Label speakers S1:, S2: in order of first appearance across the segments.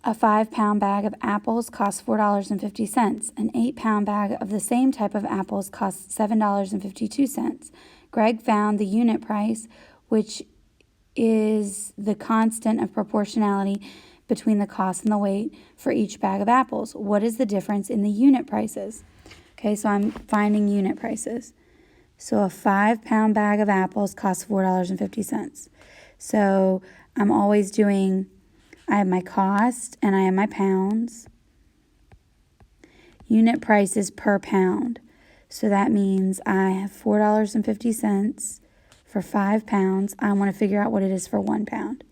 S1: A 5-pound bag of apples costs $4.50. An 8-pound bag of the same type of apples costs $7.52. Greg found the unit price, which is the constant of proportionality between the cost and the weight for each bag of apples. What is the difference in the unit prices? Okay, so I'm finding unit prices. So a 5-pound bag of apples costs $4.50. So I'm always doing, I have my cost and I have my pounds. Unit price is per pound. So that means I have $4.50 for 5 pounds. I want to figure out what it is for 1 pound.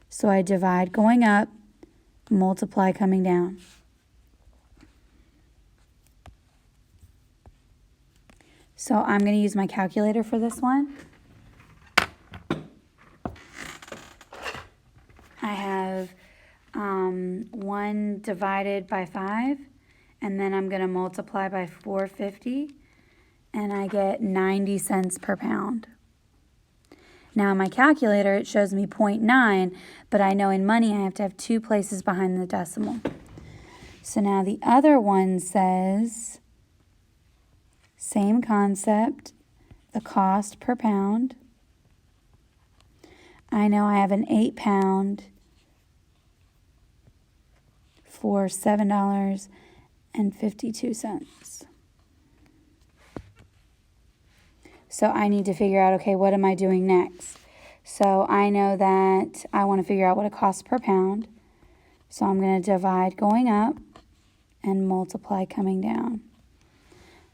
S1: So I divide going up, multiply coming down. So I'm going to use my calculator for this one. I have 1 divided by 5, and then I'm going to multiply by 450, and I get 90 cents per pound. Now in my calculator it shows me 0.9, but I know in money I have to have 2 places behind the decimal. So now the other one says, same concept, the cost per pound. I know I have an 8-pound for $7.52. So I need to figure out, okay, what am I doing next? So I know that I want to figure out what it costs per pound. So I'm going to divide going up and multiply coming down.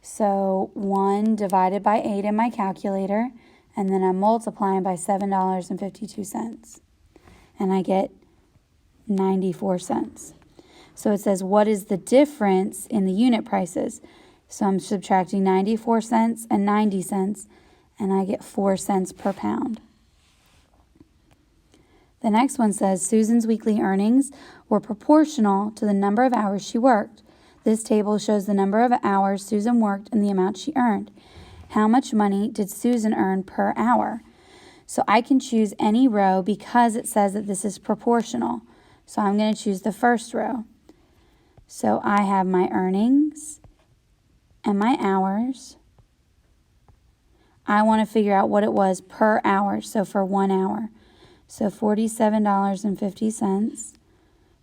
S1: So 1 divided by 8 in my calculator, and then I'm multiplying by $7.52. And I get 94 cents. So it says, what is the difference in the unit prices? So I'm subtracting 94 cents and 90 cents, and I get 4 cents per pound. The next one says, Susan's weekly earnings were proportional to the number of hours she worked. This table shows the number of hours Susan worked and the amount she earned. How much money did Susan earn per hour? So I can choose any row because it says that this is proportional. So I'm going to choose the first row. So I have my earnings and my hours. I want to figure out what it was per hour, so for 1 hour. So $47.50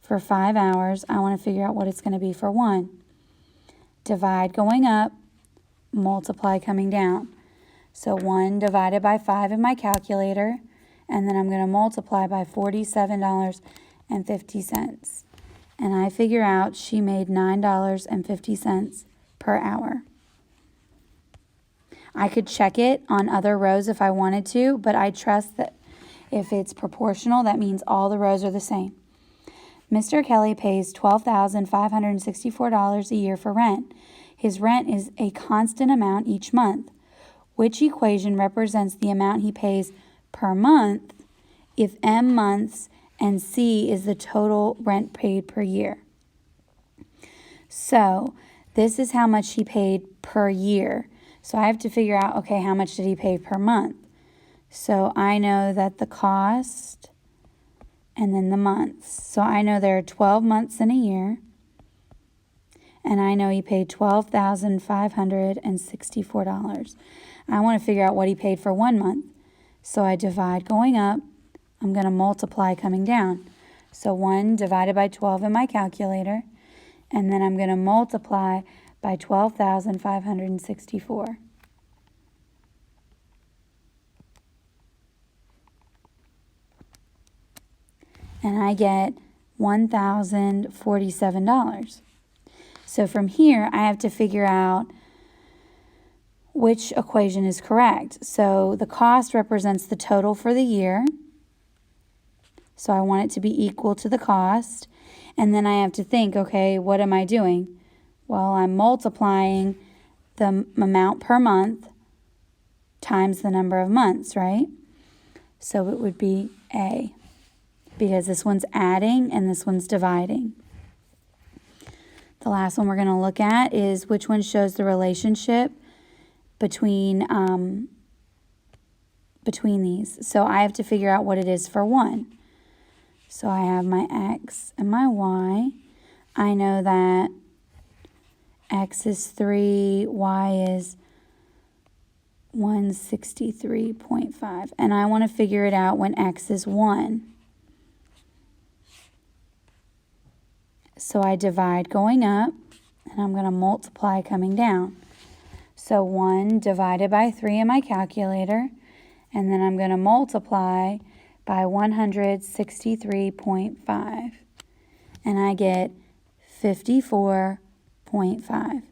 S1: for 5 hours. I want to figure out what it's going to be for 1. Divide going up, multiply coming down. So 1 divided by 5 in my calculator, and then I'm going to multiply by $47.50. And I figure out she made $9.50 per hour. I could check it on other rows if I wanted to, but I trust that if it's proportional, that means all the rows are the same. Mr. Kelly pays $12,564 a year for rent. His rent is a constant amount each month. Which equation represents the amount he pays per month if M months and C is the total rent paid per year? So this is how much he paid per year. So I have to figure out, okay, how much did he pay per month? So I know that the cost and then the months. So I know there are 12 months in a year. And I know he paid $12,564. I want to figure out what he paid for 1 month. So I divide going up. I'm going to multiply coming down. So 1 divided by 12 in my calculator. And then I'm going to multiply by 12,564. And I get $1,047. So from here, I have to figure out which equation is correct. So the cost represents the total for the year. So I want it to be equal to the cost. And then I have to think, okay, what am I doing? Well, I'm multiplying the amount per month times the number of months, right? So it would be A, because this one's adding and this one's dividing. The last one we're going to look at is which one shows the relationship between these. So I have to figure out what it is for 1. So I have my x and my y. I know that x is 3, y is 163.5. And I want to figure it out when x is 1. So I divide going up, and I'm going to multiply coming down. So 1 divided by 3 in my calculator, and then I'm going to multiply by 163.5. And I get 54.5.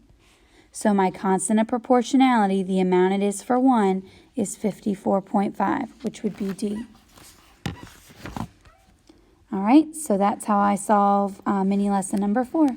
S1: So my constant of proportionality, the amount it is for 1, is 54.5, which would be D. All right, so that's how I solve mini lesson number 4.